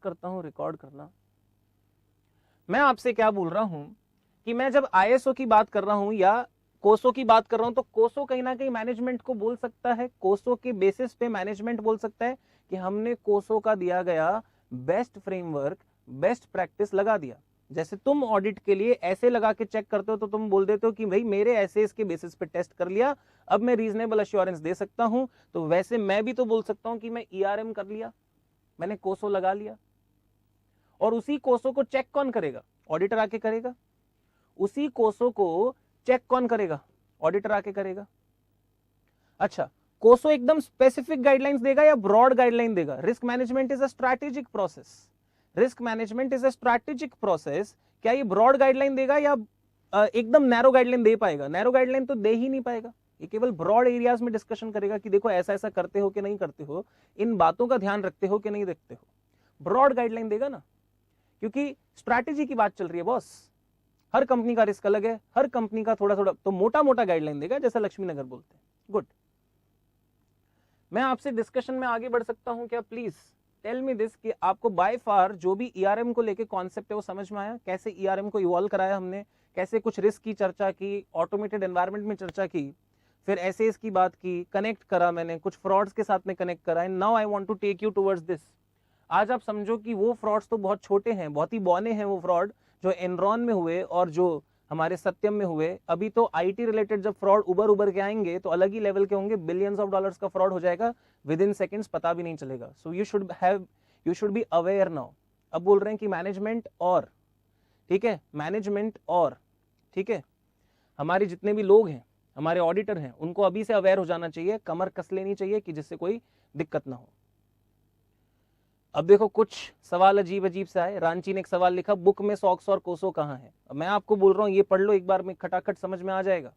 करता हूं रिकॉर्ड करना। मैं आपसे क्या बोल रहा हूं कि मैं जब आईएसओ की बात कर रहा हूं या कोसो की बात कर रहा हूं तो कोसो कहीं ना कहीं मैनेजमेंट को बोल सकता है, कोसो के बेसिस पे मैनेजमेंट बोल सकता है कि हमने कोसो का दिया गया बेस्ट फ्रेमवर्क, बेस्ट प्रैक्टिस लगा दिया। जैसे तुम ऑडिट के लिए ऐसे लगा के चेक करते हो तो तुम बोल देते हो कि भाई मेरे ऐसे इसके बेसिस पे टेस्ट कर लिया, अब मैं रीजनेबल अश्योरेंस दे सकता हूं। तो वैसे मैं भी तो बोल सकता हूं कि मैं ईआरएम कर लिया, मैंने कोसो लगा लिया। और उसी कोसो को चेक कौन करेगा? ऑडिटर आके करेगा। उसी कोसो को चेक कौन करेगा? ऑडिटर आके करेगा। अच्छा, कोसो एकदम स्पेसिफिक गाइडलाइंस देगा या ब्रॉड गाइडलाइन देगा? Risk management is a strategic process, risk management is a strategic process. क्या ये ब्रॉड गाइडलाइन देगा या एकदम नैरो गाइडलाइन दे पाएगा? नैरो गाइडलाइन तो दे ही नहीं पाएगा, ये केवल ब्रॉड एरियाज में डिस्कशन करेगा कि देखो ऐसा ऐसा करते हो कि नहीं करते हो, इन बातों का ध्यान रखते हो कि नहीं रखते हो। ब्रॉड गाइडलाइन देगा ना, क्योंकि स्ट्रैटेजी की बात चल रही है बॉस। हर कंपनी का रिस्क अलग है, हर कंपनी का थोड़ा थोड़ा, तो मोटा मोटा गाइडलाइन देगा जैसा लक्ष्मी नगर बोलते हैं। गुड, मैं आपसे डिस्कशन में आगे बढ़ सकता हूं क्या? प्लीज टेल मी दिस कि आपको बाय फार जो भी ईआरएम को लेके कॉन्सेप्ट है वो समझ में आया? कैसे ईआरएम को इवॉल्व कराया हमने, कैसे कुछ रिस्क की चर्चा की, ऑटोमेटेड एनवायरनमेंट में चर्चा की, फिर एसएस की बात की, कनेक्ट करा मैंने, कुछ फ्रॉड्स के साथ में कनेक्ट करा, and now I want to take you towards this. आज आप समझो कि वो फ्रॉड्स तो बहुत छोटे हैं, बहुत ही बौने हैं वो फ्रॉड जो एनरॉन में हुए और जो हमारे सत्यम में हुए। अभी तो आईटी रिलेटेड जब फ्रॉड उबर के आएंगे तो अलग ही लेवल के होंगे, बिलियंस ऑफ डॉलर्स का फ्रॉड हो जाएगा विद इन सेकेंड्स, पता भी नहीं चलेगा। So you should be aware now. अब बोल रहे हैं कि मैनेजमेंट और, ठीक है, मैनेजमेंट और, ठीक है, हमारे जितने भी लोग हैं, हमारे ऑडिटर हैं, उनको अभी से अवेयर हो जाना चाहिए, कमर कस लेनी चाहिए कि जिससे कोई दिक्कत ना हो। अब देखो कुछ सवाल अजीब अजीब से आए। रांची ने एक सवाल लिखा, बुक में सॉक्स और कोसो कहाँ है? अब मैं आपको बोल रहा हूं ये पढ़ लो एक बार में, खटाखट समझ में आ जाएगा।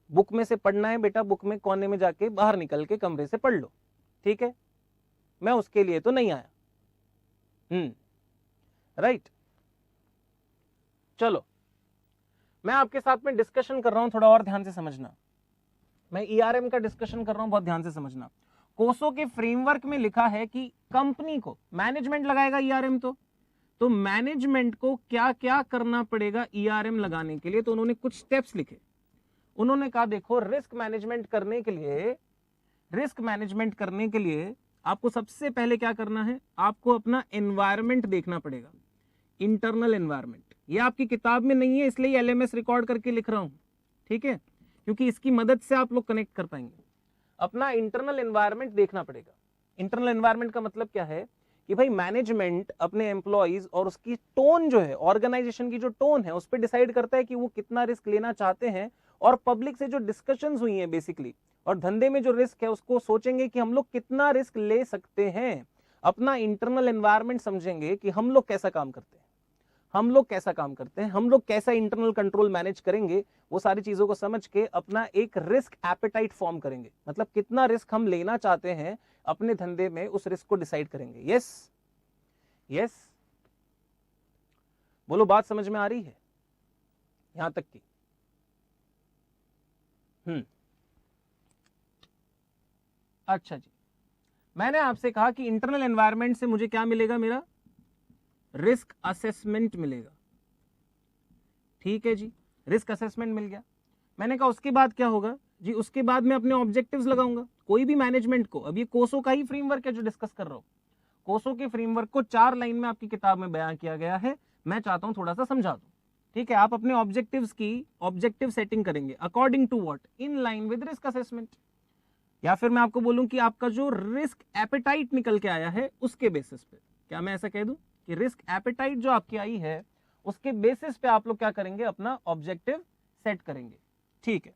बुक में से पढ़ना है बेटा, बुक में कोने में जाके बाहर निकल के कमरे से पढ़ लो, ठीक है? मैं उसके लिए तो नहीं आया। राइट, चलो मैं आपके साथ में डिस्कशन कर रहा हूं, थोड़ा और ध्यान से समझना। मैं ईआरएम का डिस्कशन कर रहा हूं, बहुत ध्यान से समझना। कोसो के फ्रेमवर्क में लिखा है कि कंपनी को मैनेजमेंट लगाएगा ईआरएम, तो मैनेजमेंट को क्या क्या करना पड़ेगा ईआरएम लगाने के लिए? तो उन्होंने कुछ स्टेप्स लिखे। उन्होंने कहा देखो रिस्क मैनेजमेंट करने के लिए आपको सबसे पहले क्या करना है? आपको अपना एनवायरमेंट देखना पड़ेगा, इंटरनल एनवायरमेंट। ये आपकी किताब में नहीं है इसलिए एलएमएस रिकॉर्ड करके लिख रहा हूं, ठीक है, क्योंकि इसकी मदद से आप लोग कनेक्ट कर पाएंगे। अपना इंटरनल एनवायरनमेंट देखना पड़ेगा। इंटरनल एनवायरनमेंट का मतलब क्या है कि भाई मैनेजमेंट अपने एम्प्लॉइज और उसकी टोन जो है, ऑर्गेनाइजेशन की जो टोन है, उस पर डिसाइड करता है कि वो कितना रिस्क लेना चाहते हैं। और पब्लिक से जो डिस्कशंस हुई हैं बेसिकली, और धंधे में जो रिस्क है उसको सोचेंगे कि हम लोग कितना रिस्क ले सकते हैं। अपना इंटरनल एनवायरनमेंट समझेंगे कि हम लोग कैसा काम करते हैं, हम लोग कैसा इंटरनल कंट्रोल मैनेज करेंगे। वो सारी चीजों को समझ के अपना एक रिस्क एपेटाइट फॉर्म करेंगे, मतलब कितना रिस्क हम लेना चाहते हैं अपने धंधे में, उस रिस्क को डिसाइड करेंगे। यस, बोलो बात समझ में आ रही है यहां तक की? अच्छा जी, मैंने आपसे कहा कि इंटरनल एनवायरनमेंट से मुझे क्या मिलेगा? मेरा रिस्क असेसमेंट मिलेगा, ठीक है जी, रिस्क असेसमेंट मिल गया। मैंने कहा उसके बाद क्या होगा जी? उसके बाद मैं अपने ऑब्जेक्टिव्स लगाऊंगा कोई भी मैनेजमेंट को। अब ये कोसो का ही फ्रेमवर्क है जो डिस्कस कर रहा हूं। कोसो के फ्रेमवर्क को 4 लाइन में आपकी किताब में बयां किया गया है, मैं चाहता हूं थोड़ा सा समझा दूं, ठीक है? आप अपने ऑब्जेक्टिव्स की ऑब्जेक्टिव सेटिंग करेंगे according to what? In line with risk assessment. या फिर मैं आपको बोलूं कि आपका जो रिस्क एपेटाइट निकल के आया है उसके बेसिस पे, क्या मैं ऐसा कह दूं कि रिस्क एपेटाइट जो आपकी आई है उसके बेसिस पे आप लोग क्या करेंगे? अपना ऑब्जेक्टिव सेट करेंगे, ठीक है?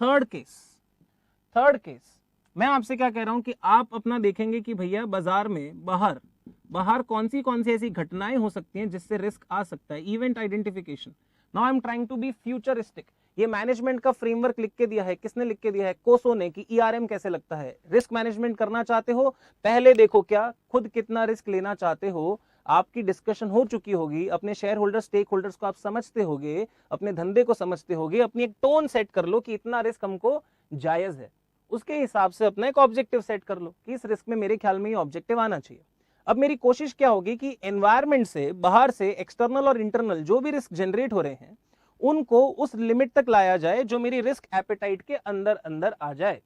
थर्ड केस मैं आपसे क्या कह रहा हूं कि आप अपना देखेंगे कि भैया बाजार में बाहर कौन सी ऐसी घटनाएं हो सकती हैं जिससे रिस्क आ सकता है, event identification. Now I am trying to be futuristic. ये मैनेजमेंट का फ्रेमवर्क लिख के दिया है, किसने लिख के दिया है? कोसो ने, कि ईआरएम कैसे लगता है। रिस्क मैनेजमेंट करना चाहते हो, पहले देखो क्या खुद कितना रिस्क लेना चाहते हो। आपकी डिस्कशन हो चुकी होगी, अपने शेयर होल्डर स्टेक होल्डर्स को आप समझते होगे, अपने धंधे को समझते होगे, अपनी एक टोन सेट कर लो कि इतना रिस्क हमको जायज है। उसके हिसाब से अपना एक ऑब्जेक्टिव सेट कर लो कि इस रिस्क में मेरे ख्याल में ये ऑब्जेक्टिव आना चाहिए। अब मेरी कोशिश क्या होगी कि एनवायरमेंट से, बाहर से, एक्सटर्नल और इंटरनल जो भी रिस्क जनरेट हो रहे हैं उनको उस लिमिट तक लाया जाए जो मेरी रिस्क एपेटाइट के अंदर अंदर आ जाए।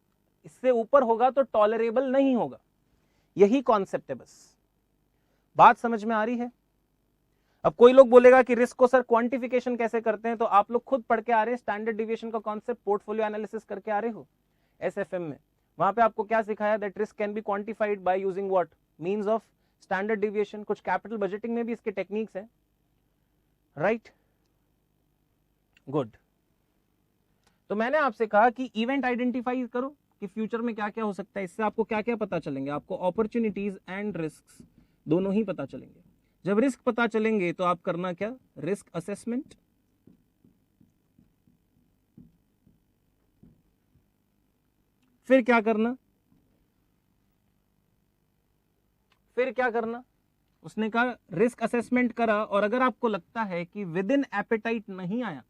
इससे ऊपर होगा तो टॉलरेबल नहीं होगा। यही कॉन्सेप्ट है बस। बात समझ में आ रही है? अब कोई लोग बोलेगा कि रिस्क को सर क्वांटिफिकेशन कैसे करते हैं, तो आप लोग खुद पढ़ के आ रहे हैं स्टैंडर्ड डिविएशन का कॉन्सेप्ट, पोर्टफोलियो एनालिसिस करके आ रहे हो एसएफएम में। वहां पे आपको क्या सिखाया? That risk can be quantified by using what? Means of standard deviation. कुछ कैपिटल बजटिंग में भी इसके टेक्निक्स हैं, राइट? गुड। तो मैंने आपसे कहा कि इवेंट आइडेंटिफाई करो कि फ्यूचर में क्या क्या हो सकता है। इससे आपको क्या क्या पता चलेंगे? आपको अपॉर्चुनिटीज एंड रिस्क दोनों ही पता चलेंगे। जब रिस्क पता चलेंगे तो आप करना क्या? Risk assessment. फिर क्या करना? उसने कहा रिस्क असेसमेंट करा, और अगर आपको लगता है कि विद इन एपेटाइट नहीं आया,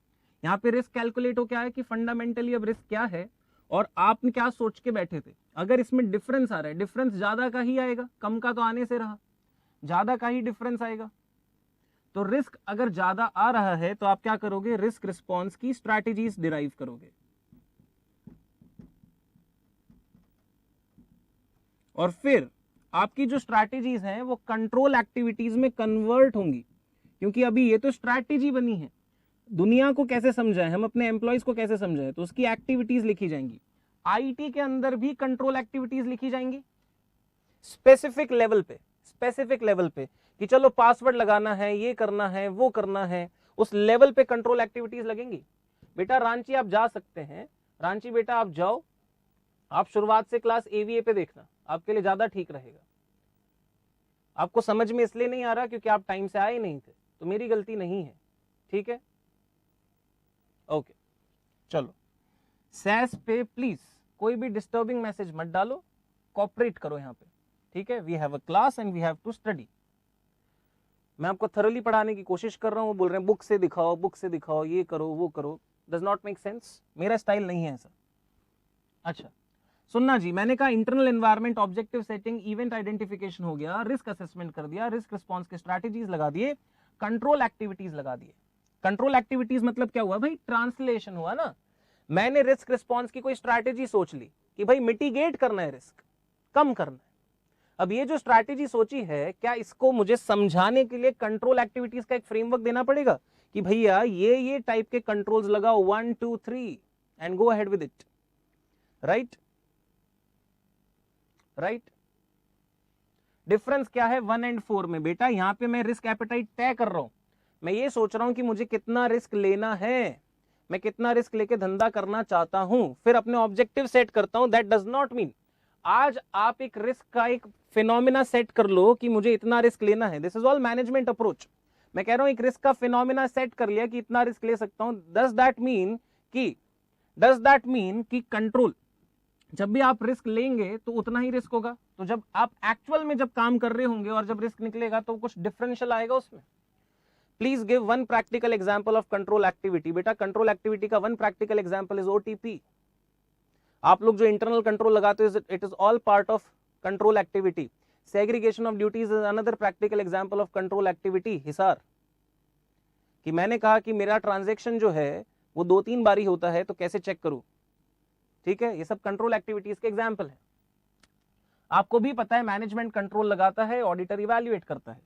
यहां पे रिस्क कैलकुलेट हो क्या है कि फंडामेंटली अब रिस्क क्या है और आप क्या सोच के बैठे थे। अगर इसमें डिफरेंस आ रहा है, डिफरेंस ज्यादा का ही आएगा, कम का तो आने से रहा, ज्यादा का ही डिफरेंस आएगा। तो रिस्क अगर ज्यादा आ रहा है तो आप क्या करोगे? रिस्क रिस्पॉन्स की स्ट्रैटेजीज डिराइव करोगे, और फिर आपकी जो स्ट्रैटेजीज हैं वो कंट्रोल एक्टिविटीज में कन्वर्ट होंगी। क्योंकि अभी ये तो स्ट्रैटेजी बनी है, दुनिया को कैसे समझाएं, हम अपने एम्प्लॉयज को कैसे समझाएं, तो उसकी एक्टिविटीज लिखी जाएंगी। आईटी के अंदर भी कंट्रोल एक्टिविटीज लिखी जाएंगी स्पेसिफिक लेवल पे कि चलो पासवर्ड लगाना है, ये करना है, वो करना है, उस लेवल पे कंट्रोल एक्टिविटीज लगेंगी। बेटा रांची आप जा सकते हैं, रांची बेटा आप जाओ, आप शुरुआत से क्लास एवीए पे देखना, आपके लिए ज्यादा ठीक रहेगा। आपको समझ में इसलिए नहीं आ रहा क्योंकि आप टाइम से आए नहीं थे, तो मेरी गलती नहीं है, ठीक है? ओके, चलो सैस पे प्लीज कोई भी डिस्टर्बिंग मैसेज मत डालो, कॉपरेट करो यहाँ पे, ठीक है? We have a class and we have to study. मैं आपको थरोली पढ़ाने की कोशिश कर रहा हूँ, वो बोल रहे हैं बुक से दिखाओ, ये करो, वो करो। डज नॉट मेक सेंस, मेरा स्टाइल नहीं है ऐसा। अच्छा सुनना जी, मैंने कहा internal environment, objective setting, event identification हो गया, रिस्क असेसमेंट कर दिया, रिस्क रिस्पॉन्स के स्ट्रैटेजीज लगा दिए, कंट्रोल एक्टिविटीज लगा दिए। कंट्रोल एक्टिविटीज मतलब क्या हुआ भाई? ट्रांसलेशन हुआ ना। मैंने रिस्क रिस्पॉन्स की कोई स्ट्रैटेजी सोच ली कि भाई मिटिगेट करना है, रिस्क कम करना है। अब ये जो स्ट्रैटेजी सोची है, क्या इसको मुझे समझाने के लिए कंट्रोल एक्टिविटीज का एक फ्रेमवर्क देना पड़ेगा कि भैया ये टाइप के कंट्रोल्स लगाओ, 1 2 3 and go ahead with it, right? Difference क्या है 1 और 4 में? बेटा यहां पे मैं रिस्क एपेटाइट तय कर रहा हूं, मैं ये सोच रहा हूं कि मुझे कितना रिस्क लेना है, मैं कितना रिस्क लेके धंधा करना चाहता हूं, फिर अपने ऑब्जेक्टिव सेट करता हूं। दैट डज नॉट मीन आज आप एक रिस्क का एक फिनोमिना सेट कर लो कि मुझे इतना रिस्क लेना है। This is all management approach. मैं कह रहा हूं एक रिस्क का फिनोमिना सेट कर लिया कि इतना रिस्क ले सकता हूं। डज दैट मीन कि कंट्रोल, जब भी आप रिस्क लेंगे तो उतना ही रिस्क होगा। तो जब आप एक्चुअल में जब काम कर रहे होंगे और जब रिस्क निकलेगा तो कुछ डिफरेंशियल आएगा उसमें। Please give one practical example of control activity. बेटा कंट्रोल एक्टिविटी का one practical example is OTP. आप लोग जो इंटरनल कंट्रोल लगाते हो, it is all part of control activity. Segregation of duties is another practical example of control activity. Hisar कि मैंने कहा कि मेरा ट्रांजैक्शन जो है वो 2-3 बार ही होता है, तो कैसे चेक करूं, ठीक है? ये सब कंट्रोल एक्टिविटीज के एग्जांपल है। आपको भी पता है मैनेजमेंट कंट्रोल लगाता है, ऑडिटर इवैल्यूएट करता है।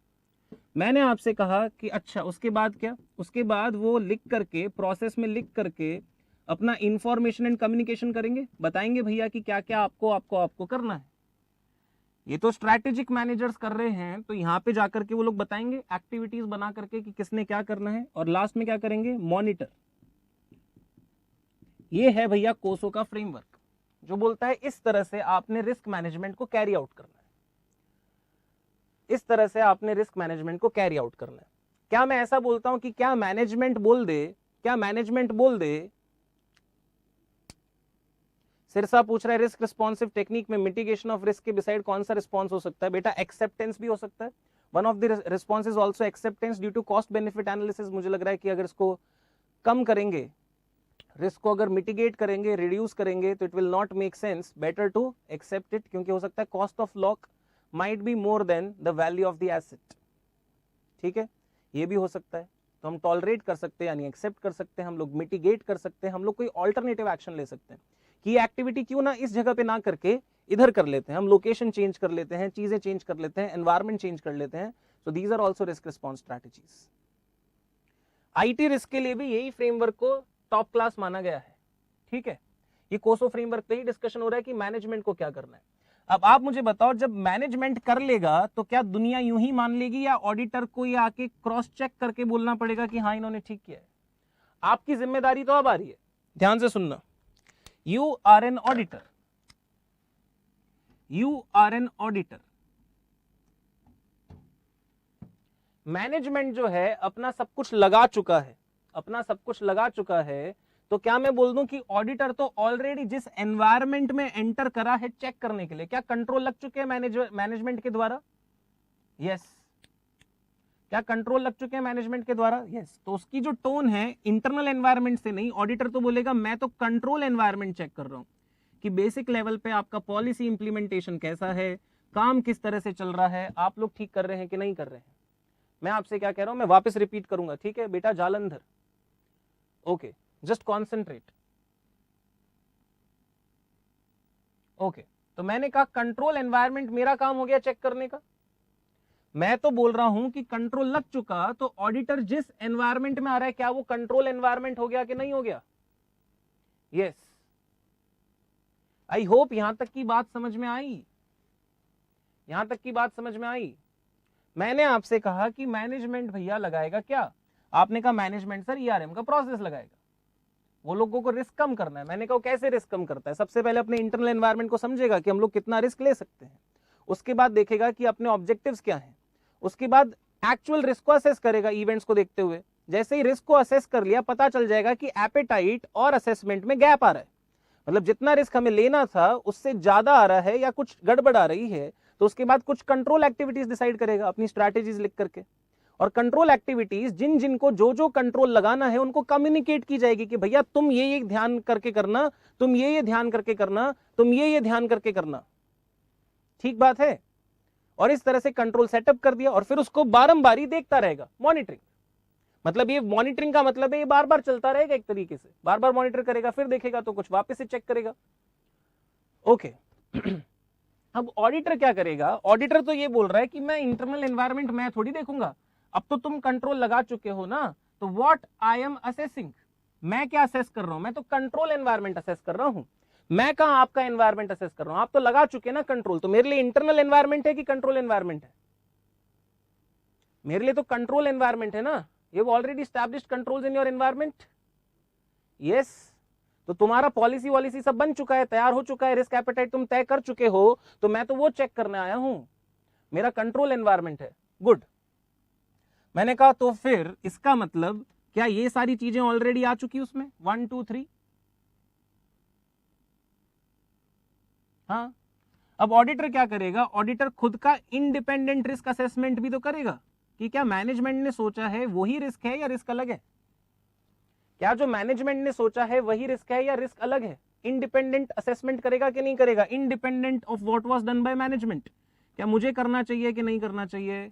मैंने आपसे कहा कि अच्छा उसके बाद क्या? उसके बाद वो लिख करके, प्रोसेस में लिख करके अपना इंफॉर्मेशन एंड कम्युनिकेशन करेंगे, बताएंगे भैया कि क्या क्या आपको करना है। ये तो स्ट्रैटेजिक मैनेजर्स कर रहे हैं, तो यहाँ पे जाकर के वो लोग बताएंगे एक्टिविटीज बना करके कि किसने क्या करना है, और लास्ट में क्या करेंगे? मॉनिटर। ये है भैया कोसो का फ्रेमवर्क, जो बोलता है इस तरह से आपने रिस्क मैनेजमेंट को कैरी आउट करना है, इस तरह से आपने रिस्क मैनेजमेंट को कैरी आउट करना है। क्या मैं ऐसा बोलता हूं कि क्या मैनेजमेंट बोल दे सिरसा पूछ रहा है रिस्क रिस्पॉन्सिव टेक्निक में मिटिगेशन ऑफ रिस्क के बिसाइड कौन सा रिस्पॉन्स हो सकता है? बेटा एक्सेप्टेंस भी हो सकता है। One of the response is also acceptance due to cost benefit analysis. मुझे लग रहा है कि अगर इसको कम करेंगे, रिस्क को अगर मिटिगेट करेंगे, रिड्यूस करेंगे, तो it will not make sense, better to accept it, क्योंकि हो सकता है cost of lock might be more than the value of the asset. ठीक है, ये भी हो सकता है। तो हम टॉलरेट कर सकते हैं, यानी एक्सेप्ट कर सकते हैं, हम लोग मिटिगेट कर सकते हैं, हम लोग कोई ऑल्टरनेटिव एक्शन ले सकते हैं कि ये एक्टिविटी क्यों ना इस जगह पे ना करके इधर कर लेते हैं, हम लोकेशन चेंज कर लेते हैं, चीजें चेंज कर लेते हैं, एनवायरमेंट चेंज कर लेते हैं। So these are also risk response strategies. IT risk के लिए भी यही फ्रेमवर्क को टॉप क्लास माना गया है। ठीक है, ये कोसो फ्रेमवर्क पे ही डिस्कशन हो रहा है कि मैनेजमेंट को क्या करना है। अब आप मुझे बताओ, जब मैनेजमेंट कर लेगा तो क्या दुनिया यूं ही मान लेगी या ऑडिटर को ये आके क्रॉस चेक करके बोलना पड़ेगा कि हाँ इन्होंने ठीक किया है? आपकी जिम्मेदारी तो अब आ रही है, ध्यान से सुनना। You are an auditor, you are an auditor. Management जो है अपना सब कुछ लगा चुका है, अपना सब कुछ लगा चुका है, तो क्या मैं बोल दूं कि ऑडिटर तो ऑलरेडी जिस एनवायरनमेंट में एंटर करा है चेक करने के लिए, क्या कंट्रोल लग चुके हैं मैनेजमेंट के द्वारा? यस। क्या कंट्रोल लग चुके हैं मैनेजमेंट के द्वारा? यस। तो उसकी जो टोन है इंटरनल एनवायरनमेंट से नहीं, ऑडिटर तो बोलेगा मैं तो कंट्रोल एनवायरनमेंट चेक कर रहा हूं कि बेसिक लेवल पे आपका पॉलिसी इंप्लीमेंटेशन कैसा है, काम किस तरह से चल रहा है, आप लोग ठीक कर रहे हैं कि नहीं कर रहे हैं। मैं आपसे क्या कह रहा हूं, मैं वापस रिपीट करूंगा, ठीक है बेटा Jalandhar, okay, just concentrate. Okay, तो मैंने कहा कंट्रोल एनवायरनमेंट मेरा काम हो गया चेक करने का। मैं तो बोल रहा हूं कि कंट्रोल लग चुका, तो ऑडिटर जिस एनवायरनमेंट में आ रहा है क्या वो कंट्रोल एनवायरनमेंट हो गया कि नहीं हो गया? यस। आई होप यहां तक की बात समझ में आई, यहां तक की बात समझ में आई। मैंने आपसे कहा कि मैनेजमेंट भैया लगाएगा क्या? आपने कहा मैनेजमेंट सर ईआरएम का प्रोसेस लगाएगा, वो लोगों को रिस्क कम करना है। मैंने कहा कैसे रिस्क कम करता है? सबसे पहले अपने इंटरनल एनवायरनमेंट को समझेगा कि हम लोग कितना रिस्क ले सकते हैं, उसके बाद देखेगा कि अपने ऑब्जेक्टिव्स क्या हैं, उसके बाद एक्चुअल रिस्क को असेस करेगा इवेंट्स को देखते हुए। जैसे ही रिस्क को असेस कर लिया, पता चल जाएगा कि एपेटाइट और असेसमेंट में गैप आ रहा है, मतलब जितना रिस्क हमें लेना था उससे ज्यादा आ रहा है या कुछ गड़बड़ आ रही है, तो उसके बाद कुछ कंट्रोल एक्टिविटीज डिसाइड करेगा अपनी स्ट्रैटेजीज लिख करके। और कंट्रोल एक्टिविटीज जिन जिन को जो जो कंट्रोल लगाना है उनको कम्युनिकेट की जाएगी कि भैया तुम ये ध्यान करके करना, तुम ये ध्यान करके करना, तुम ये ध्यान करके करना। ठीक बात है। और इस तरह से कंट्रोल सेटअप कर दिया और फिर उसको बारंबारी देखता रहेगा, मॉनिटरिंग। मतलब ये मॉनिटरिंग का मतलब है ये बार बार चलता रहेगा, एक तरीके से बार बार मॉनिटर करेगा, फिर देखेगा तो कुछ वापस से चेक करेगा। ओके। अब ऑडिटर क्या करेगा? ऑडिटर तो ये बोल रहा है कि मैं इंटरनल एनवायरनमेंट मैं थोड़ी देखूंगा, अब तो तुम कंट्रोल लगा चुके हो ना, तो व्हाट आई एम असेसिंग, मैं क्या असेस कर रहा हूं? मैं तो कंट्रोल एनवायरनमेंट असेस कर रहा हूं। मैं कहां आपका एनवायरनमेंट असेस कर रहा हूं? आप तो लगा चुके ना कंट्रोल, तो मेरे लिए इंटरनल एनवायरनमेंट है कि कंट्रोल एनवायरनमेंट है? मेरे लिए तो कंट्रोल एनवायरनमेंट है ना। You have already established controls in your environment. Yes, तो तुम्हारा पॉलिसी वॉलिसी सब बन चुका है, तैयार हो चुका है, रिस्क एपेटाइट तुम तय कर चुके हो, तो मैं तो वो चेक करने आया हूं, मेरा कंट्रोल एनवायरनमेंट है। गुड। मैंने कहा तो फिर इसका मतलब क्या ये सारी चीजें ऑलरेडी आ चुकी उसमें 1 2 3? हाँ। अब ऑडिटर क्या करेगा? ऑडिटर खुद का इंडिपेंडेंट रिस्क असेसमेंट भी तो करेगा कि क्या मैनेजमेंट ने सोचा है वही रिस्क है या रिस्क अलग है। क्या जो मैनेजमेंट ने सोचा है वही रिस्क है या रिस्क अलग है? इंडिपेंडेंट असेसमेंट करेगा कि नहीं करेगा? Independent of what was done by management. क्या मुझे करना चाहिए कि नहीं करना चाहिए?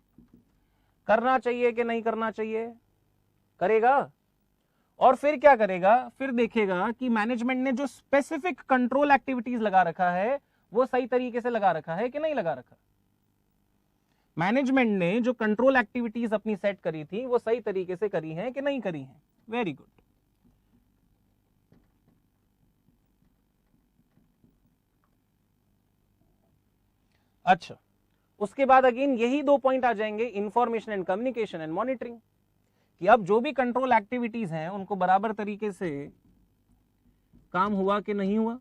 करना चाहिए कि नहीं करना चाहिए? करेगा। और फिर क्या करेगा? फिर देखेगा कि मैनेजमेंट ने जो स्पेसिफिक कंट्रोल एक्टिविटीज लगा रखा है वो सही तरीके से लगा रखा है कि नहीं लगा रखा। मैनेजमेंट ने जो कंट्रोल एक्टिविटीज अपनी सेट करी थी वो सही तरीके से करी हैं कि नहीं करी हैं। Very good. अच्छा, उसके बाद अगेन यही 2 पॉइंट आ जाएंगे, information and communication and monitoring, कि अब जो भी कंट्रोल एक्टिविटीज हैं उनको बराबर तरीके से काम हुआ कि नहीं हुआ,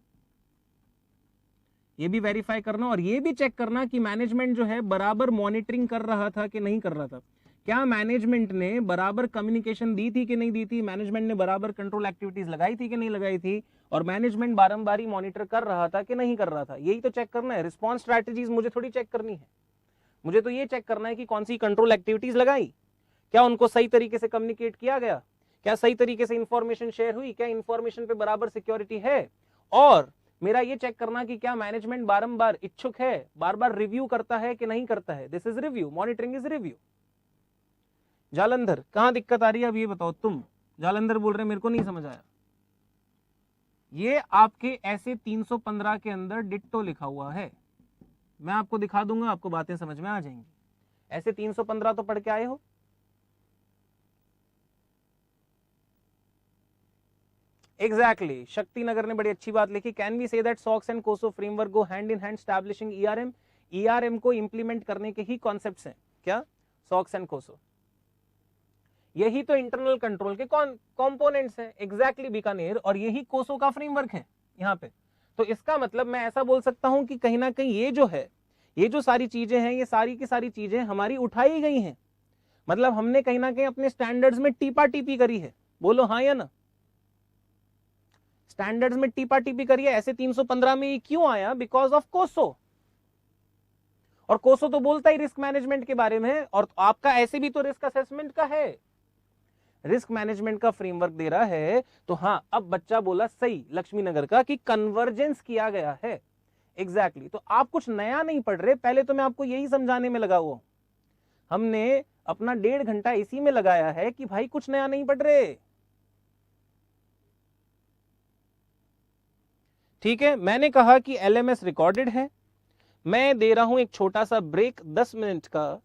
ये भी वेरीफाई करना और ये भी चेक करना कि मैनेजमेंट जो है बराबर मॉनिटरिंग कर रहा था कि नहीं कर रहा था। क्या मैनेजमेंट ने बराबर कम्युनिकेशन दी थी कि नहीं दी थी? मैनेजमेंट ने बराबर कंट्रोल एक्टिविटीज लगाई थी कि नहीं लगाई थी? और मैनेजमेंट बारंबारी मॉनिटर कर रहा था कि नहीं कर रहा था? यही तो चेक करना है। रिस्पॉन्स स्ट्रैटेजीज मुझे थोड़ी चेक करनी है, मुझे तो ये चेक करना है कि कौन सी कंट्रोल एक्टिविटीज लगाई, क्या उनको सही तरीके से कम्युनिकेट किया गया, क्या सही तरीके से इंफॉर्मेशन शेयर हुई, क्या इंफॉर्मेशन पे बराबर सिक्योरिटी है, और मेरा ये चेक करना कि क्या मैनेजमेंट बारंबार इच्छुक है, बार बार रिव्यू करता है कि नहीं करता है। This is review, monitoring is review. Jalandhar, कहां दिक्कत आ रही है अब ये बताओ तुम। जालंधर बोल रहे मेरे को नहीं समझ आया। ये आपके ऐसे 315 के अंदर डिट्टो लिखा हुआ है, मैं आपको दिखा दूंगा, आपको बातें समझ में आ जाएंगी। ऐसे 315 तो पढ़ के आए हो। एग्जैक्टली, शक्ति नगर ने बड़ी अच्छी बात लिखी। Can we say that SOX and COSO framework go hand in hand establishing ERM. ERM को इंप्लीमेंट करने के ही कॉन्सेप्ट्स हैं क्या, सॉक्स एंड कोसो। यही तो इंटरनल कंट्रोल के कंपोनेंट्स हैं। एग्जैक्टली बीकानेर, और यही कोसो का फ्रेमवर्क है यहाँ पे। तो इसका मतलब मैं ऐसा बोल सकता हूं कि कहीं ना कहीं ये जो है, ये जो सारी चीजें हैं, ये सारी की सारी चीजें हमारी उठाई गई हैं। मतलब हमने कहीं ना कहीं अपने स्टैंडर्ड्स में टीपा टीपी करी है। बोलो हाँ या ना। स्टैंडर्ड्स में टीपा टीपी करी है। ऐसे 315 में ये क्यों आया, बिकॉज ऑफ कोसो। और कोसो तो बोलता ही रिस्क मैनेजमेंट के बारे में, और आपका ऐसे भी तो रिस्क असेसमेंट का है, रिस्क मैनेजमेंट का फ्रेमवर्क दे रहा है। तो हाँ, अब बच्चा बोला सही लक्ष्मी नगर का कि कन्वर्जेंस किया गया है। एग्जैक्टली तो आप कुछ नया नहीं पढ़ रहे, पहले तो मैं आपको यही समझाने में लगा हुआ। हमने अपना 1.5 घंटा इसी में लगाया है कि भाई कुछ नया नहीं पढ़ रहे। ठीक है, मैंने कहा कि एलएमएस रिकॉर्डेड है। मैं दे रहा हूं एक छोटा सा ब्रेक 10 मिनट का।